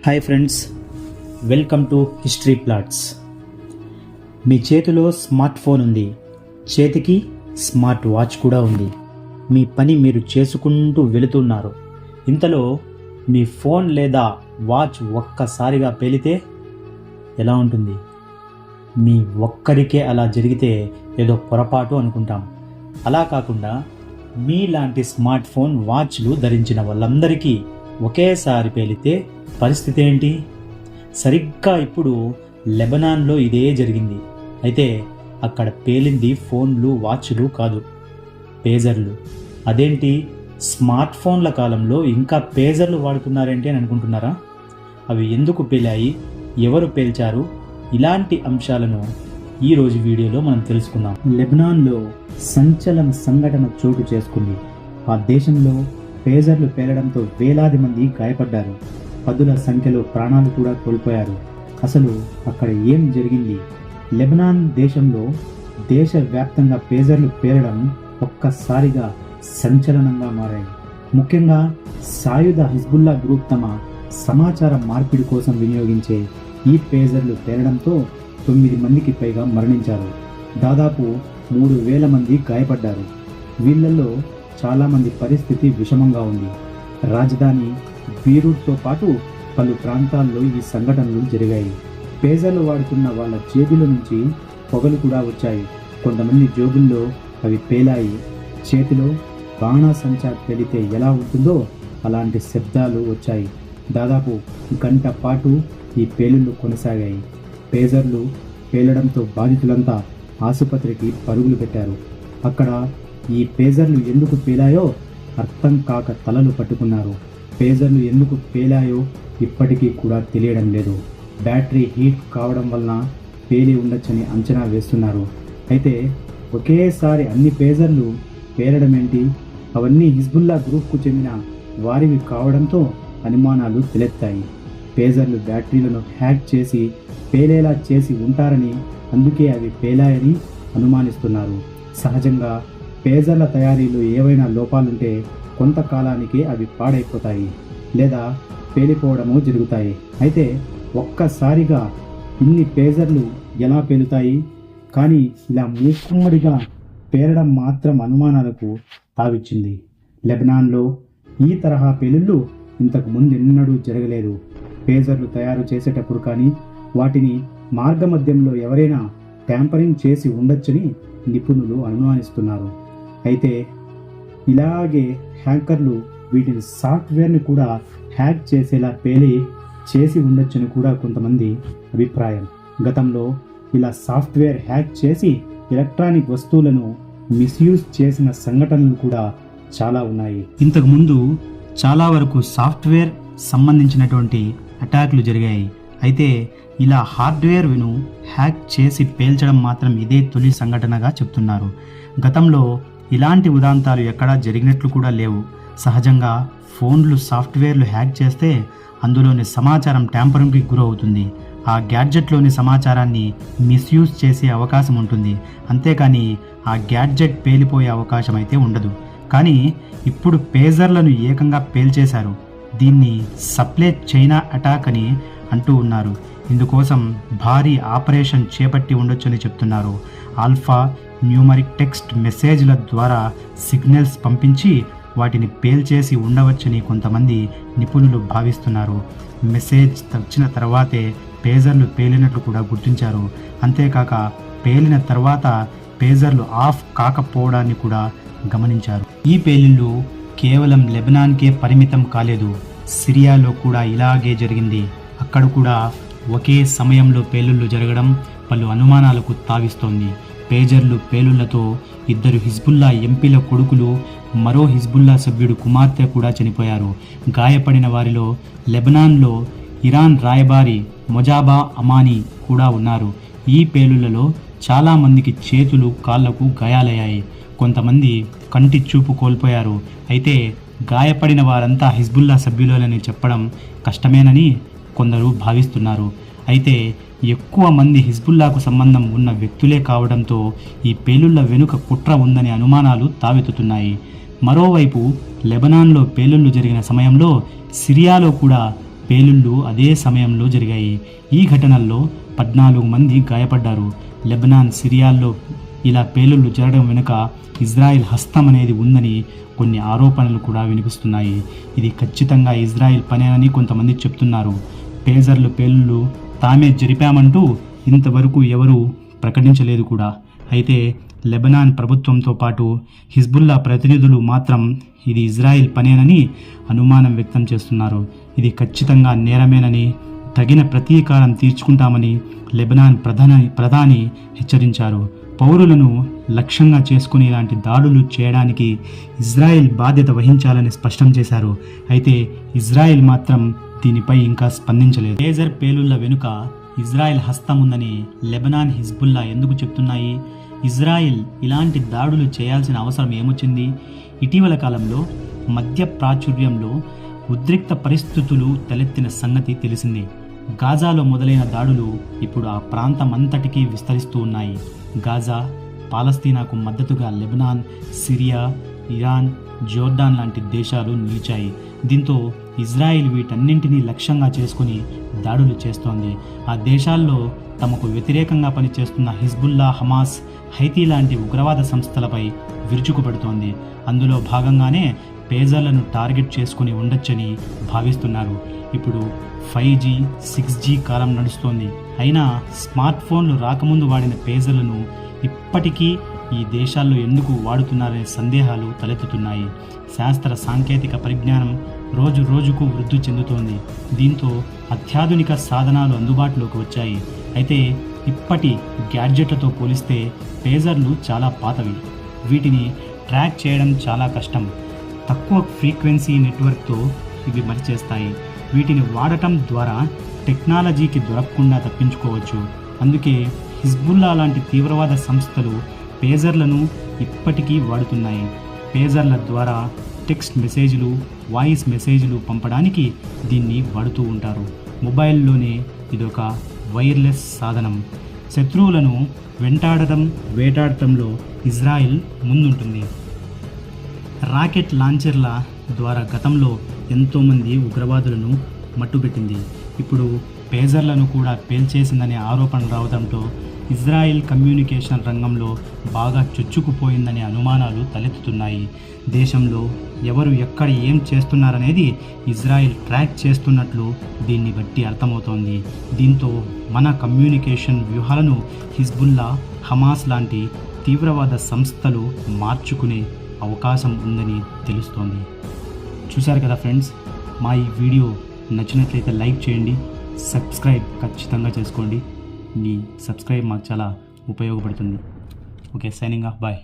Hi friends, welcome to history plots. మీ చేతిలో smart phone ఉంది, చేతికి స్మార్ట్ వాచ్ కూడా ఉంది. మీ పని మీరు చేసుకుంటూ వెళుతున్నారు. ఇంతలో మీ ఫోన్ లేదా వాచ్ ఒక్కసారిగా పేలితే ఎలా ఉంటుంది? మీ ఒక్కరికే అలా జరిగితే ఏదో పొరపాటు అనుకుంటాం. అలా కాకుండా మీలాంటి స్మార్ట్ ఫోన్ వాచ్లు ధరించిన వాళ్ళందరికీ ఒకేసారి పేలితే పరిస్థితి ఏంటి? సరిగ్గా ఇప్పుడు లెబనాన్లో ఇదే జరిగింది. అయితే అక్కడ పేలింది ఫోన్లు, వాచ్లు కాదు, పేజర్లు. అదేంటి, స్మార్ట్ ఫోన్ల కాలంలో ఇంకా పేజర్లు వాడుతున్నారేంటి అని అనుకుంటున్నారా? అవి ఎందుకు పేలాయి, ఎవరు పేల్చారు, ఇలాంటి అంశాలను ఈరోజు వీడియోలో మనం తెలుసుకుందాం. లెబనాన్లో సంచలన సంఘటన చోటు చేసుకుంది. ఆ దేశంలో పేజర్లు పేలడంతో వేలాది మంది గాయపడ్డారు. పదుల సంఖ్యలో ప్రాణాలు కూడా కోల్పోయారు. అసలు అక్కడ ఏం జరిగింది? లెబనాన్ దేశంలో దేశవ్యాప్తంగా పేజర్లు పేలడం ఒక్కసారిగా సంచలనంగా మారాయి. ముఖ్యంగా సాయుధ హిజ్బుల్లా గ్రూప్ తమ సమాచార మార్పిడి కోసం వినియోగించే ఈ పేజర్లు పేలడంతో 9 మందికి పైగా మరణించారు. దాదాపు 3,000 మంది గాయపడ్డారు. వీళ్లలో చాలామంది పరిస్థితి విషమంగా ఉంది. రాజధాని బీరూట్తో పాటు పలు ప్రాంతాల్లో ఈ సంఘటనలు జరిగాయి. పేజర్లు వాడుతున్న వాళ్ళ జేబుల నుంచి పొగలు కూడా వచ్చాయి. కొంతమంది జేబుల్లో అవి పేలాయి. చేతిలో బాణాసంచా పేలితే ఎలా ఉంటుందో అలాంటి శబ్దాలు వచ్చాయి. దాదాపు గంట పాటు ఈ పేలుళ్లు కొనసాగాయి. పేజర్లు పేలడంతో బాధితులంతా ఆసుపత్రికి పరుగులు పెట్టారు. అక్కడ ఈ పేజర్లు ఎందుకు పేలాయో అర్థం కాక తలలు పట్టుకున్నారు. పేజర్లు ఎందుకు పేలాయో ఇప్పటికీ కూడా తెలియడం లేదు. బ్యాటరీ హీట్ కావడం వలన పేలి ఉండొచ్చని అంచనా వేస్తున్నారు. అయితే ఒకేసారి అన్ని పేజర్లు పేలడం ఏంటి? అవన్నీ హిజ్బుల్లా గ్రూప్కు చెందిన వారివి కావడంతో అనుమానాలు తలెత్తాయి. పేజర్లు బ్యాటరీలను హ్యాక్ చేసి పేలేలా చేసి ఉంటారని, అందుకే అవి పేలాయని అనుమానిస్తున్నారు. సహజంగా పేజర్ల తయారీలో ఏవైనా లోపాలుంటే కొంతకాలానికి అవి పాడైపోతాయి లేదా పేలిపోవడము జరుగుతాయి. అయితే ఒక్కసారిగా ఇన్ని పేజర్లు ఎలా పేలుతాయి? కానీ ఇలా మూకుమ్మడిగా పేలడం మాత్రం అనుమానాలకు తావిచ్చింది. లెబనాన్లో ఈ తరహా పేలుళ్ళు ఇంతకు ముందెన్నడూ జరగలేదు. పేజర్లు తయారు చేసేటప్పుడు కానీ వాటిని మార్గమధ్యంలో ఎవరైనా ట్యాంపరింగ్ చేసి ఉండొచ్చని నిపుణులు అనుమానిస్తున్నారు. అయితే ఇలాగే హ్యాకర్లు వీటిని సాఫ్ట్వేర్ని కూడా హ్యాక్ చేసేలా పేలి చేసి ఉండొచ్చని కూడా కొంతమంది అభిప్రాయం. గతంలో ఇలా సాఫ్ట్వేర్ హ్యాక్ చేసి ఎలక్ట్రానిక్ వస్తువులను మిస్యూజ్ చేసిన సంఘటనలు కూడా చాలా ఉన్నాయి. ఇంతకుముందు చాలా వరకు సాఫ్ట్వేర్ సంబంధించినటువంటి అటాక్లు జరిగాయి. అయితే ఇలా హార్డ్వేర్ను హ్యాక్ చేసి పేల్చడం మాత్రం ఇదే తొలి సంఘటనగా చెప్తున్నారు. గతంలో ఇలాంటి ఉదాంతాలు ఎక్కడా జరిగినట్లు కూడా లేవు. సహజంగా ఫోన్లు, సాఫ్ట్వేర్లు హ్యాక్ చేస్తే అందులోని సమాచారం ట్యాంపరింగ్కి గురవుతుంది. ఆ గ్యాడ్జెట్లోని సమాచారాన్ని మిస్యూజ్ చేసే అవకాశం ఉంటుంది. అంతేకాని ఆ గ్యాడ్జెట్ పేలిపోయే అవకాశం అయితే ఉండదు. కానీ ఇప్పుడు పేజర్లను ఏకంగా పేల్చేశారు. దీన్ని సప్లై చైనా అటాక్ అని అంటూ ఉన్నారు. ఇందుకోసం భారీ ఆపరేషన్ చేపట్టి ఉండొచ్చని చెప్తున్నారు. ఆల్ఫా న్యూమరిక్ టెక్స్ట్ మెసేజ్ల ద్వారా సిగ్నల్స్ పంపించి వాటిని పేల్చేసి ఉండవచ్చని కొంతమంది నిపుణులు భావిస్తున్నారు. మెసేజ్ వచ్చిన తర్వాతే పేజర్లు పేలినట్లు కూడా గుర్తించారు. అంతేకాక పేలిన తర్వాత పేజర్లు ఆఫ్ కాకపోవడాన్ని కూడా గమనించారు. ఈ పేలిళ్ళు కేవలం లెబనాన్కే పరిమితం కాలేదు. సిరియాలో కూడా ఇలాగే జరిగింది. అక్కడ కూడా ఒకే సమయంలో పేలుళ్లు జరగడం పలు అనుమానాలకు తావిస్తోంది. పేజర్లు పేలుళ్లతో 2 హిజ్బుల్లా ఎంపీల కొడుకులు, మరో హిజ్బుల్లా సభ్యుడు కుమార్తె కూడా చనిపోయారు. గాయపడిన వారిలో లెబనాన్లో ఇరాన్ రాయబారి మొజాబా అమానీ కూడా ఉన్నారు. ఈ పేలుళ్లలో చాలామందికి చేతులు, కాళ్లకు గాయాలయ్యాయి. కొంతమంది కంటి చూపు కోల్పోయారు. అయితే గాయపడిన వారంతా హిజ్బుల్లా సభ్యులని చెప్పడం కష్టమేనని కొందరు భావిస్తున్నారు. అయితే ఎక్కువ మంది హిజ్బుల్లాకు సంబంధం ఉన్న వ్యక్తులే కావడంతో ఈ పేలుళ్ల వెనుక కుట్ర ఉందనే అనుమానాలు తావెత్తుతున్నాయి. మరోవైపు లెబనాన్లో పేలుళ్లు జరిగిన సమయంలో సిరియాలో కూడా పేలుళ్ళు అదే సమయంలో జరిగాయి. ఈ ఘటనల్లో 14 మంది గాయపడ్డారు. లెబనాన్, సిరియాల్లో ఇలా పేలుళ్ళు జరగడం వెనుక ఇజ్రాయెల్ హస్తం అనేది ఉందని కొన్ని ఆరోపణలు కూడా వినిపిస్తున్నాయి. ఇది ఖచ్చితంగా ఇజ్రాయెల్ పనేనని కొంతమంది చెప్తున్నారు. పేలుళ్ళు తామే జరిపామంటూ ఇంతవరకు ఎవరూ ప్రకటించలేదు కూడా. అయితే లెబనాన్ ప్రభుత్వంతో పాటు హిజ్బుల్లా ప్రతినిధులు మాత్రం ఇది ఇజ్రాయెల్ పనేనని అనుమానం వ్యక్తం చేస్తున్నారు. ఇది ఖచ్చితంగా నేరమేనని, తగిన ప్రతీకారం తీర్చుకుంటామని లెబనాన్ ప్రధాని హెచ్చరించారు. పౌరులను లక్ష్యంగా చేసుకుని ఇలాంటి దాడులు చేయడానికి ఇజ్రాయెల్ బాధ్యత వహించాలని స్పష్టం చేశారు. అయితే ఇజ్రాయెల్ మాత్రం దీనిపై ఇంకా స్పందించలేదు. లేజర్ పేలుళ్ల వెనుక ఇజ్రాయెల్ హస్తం ఉందని లెబనాన్, హిజ్బుల్లా ఎందుకు చెప్తున్నాయి? ఇజ్రాయెల్ ఇలాంటి దాడులు చేయాల్సిన అవసరం ఏమొచ్చింది? ఇటీవల కాలంలో మధ్య ప్రాచుర్యంలో ఉద్రిక్త పరిస్థితులు తలెత్తిన సంగతి తెలిసిందే. గాజాలో మొదలైన దాడులు ఇప్పుడు ఆ ప్రాంతం అంతటికీ విస్తరిస్తూ ఉన్నాయి. గాజా, పాలస్తీనాకు మద్దతుగా లెబనాన్, సిరియా, ఇరాన్, జోర్డాన్ లాంటి దేశాలు నిలిచాయి. దీంతో ఇజ్రాయెల్ వీటన్నింటినీ లక్ష్యంగా చేసుకుని దాడులు చేస్తోంది. ఆ దేశాల్లో తమకు వ్యతిరేకంగా పనిచేస్తున్న హిజ్బుల్లా, హమాస్, హైతీ లాంటి ఉగ్రవాద సంస్థలపై విరుచుకుపడుతోంది. అందులో భాగంగానే పేజర్లను టార్గెట్ చేసుకుని ఉండొచ్చని భావిస్తున్నారు. ఇప్పుడు 5G, 6G కాలం నడుస్తోంది. అయినా స్మార్ట్ ఫోన్లు రాకముందు వాడిన పేజర్లను ఇప్పటికీ ఈ దేశాల్లో ఎందుకు వాడుతున్నారనే సందేహాలు తలెత్తుతున్నాయి. శాస్త్ర సాంకేతిక పరిజ్ఞానం రోజు రోజుకు వృద్ధి చెందుతోంది. దీంతో అత్యాధునిక సాధనాలు అందుబాటులోకి వచ్చాయి. అయితే ఇప్పటి గ్యాడ్జెట్లతో పోలిస్తే పేజర్లు చాలా పాతవి. వీటిని ట్రాక్ చేయడం చాలా కష్టం. తక్కువ ఫ్రీక్వెన్సీ నెట్వర్క్తో ఇవి పనిచేస్తాయి. వీటిని వాడటం ద్వారా టెక్నాలజీకి దొరకకుండా తప్పించుకోవచ్చు. అందుకే హిజ్బుల్లా లాంటి తీవ్రవాద సంస్థలు పేజర్లను ఇప్పటికీ వాడుతున్నాయి. పేజర్ల ద్వారా టెక్స్ట్ మెసేజ్లు, వాయిస్ మెసేజ్లు పంపడానికి దీన్ని వాడుతూ ఉంటారు. మొబైల్లోనే ఇదొక వైర్లెస్ సాధనం. శత్రువులను వేటాడటంలో ఇజ్రాయెల్ ముందుంటుంది. రాకెట్ లాంచర్ల ద్వారా గతంలో ఎంతోమంది ఉగ్రవాదులను మట్టుపెట్టింది. ఇప్పుడు పేజర్లను కూడా పేల్చేసిందనే ఆరోపణలు రావడంతో ఇజ్రాయెల్ కమ్యూనికేషన్ రంగంలో బాగా చొచ్చుకుపోయిందనే అనుమానాలు తలెత్తుతున్నాయి. దేశంలో ఎవరు ఎక్కడ ఏం చేస్తున్నారనేది ఇజ్రాయెల్ ట్రాక్ చేస్తున్నట్లు దీన్ని బట్టి అర్థమవుతోంది. దీంతో మన కమ్యూనికేషన్ వ్యూహాలను హిజ్బుల్లా, హమాస్ లాంటి తీవ్రవాద సంస్థలు మార్చుకునే అవకాశం ఉందని తెలుస్తోంది. చూశారు కదా ఫ్రెండ్స్, మా ఈ వీడియో నచ్చినట్లయితే లైక్ చేయండి, సబ్స్క్రైబ్ ఖచ్చితంగా చేసుకోండి. మీ సబ్స్క్రైబ్ మాకు చాలా ఉపయోగపడుతుంది. Okay, signing off, bye.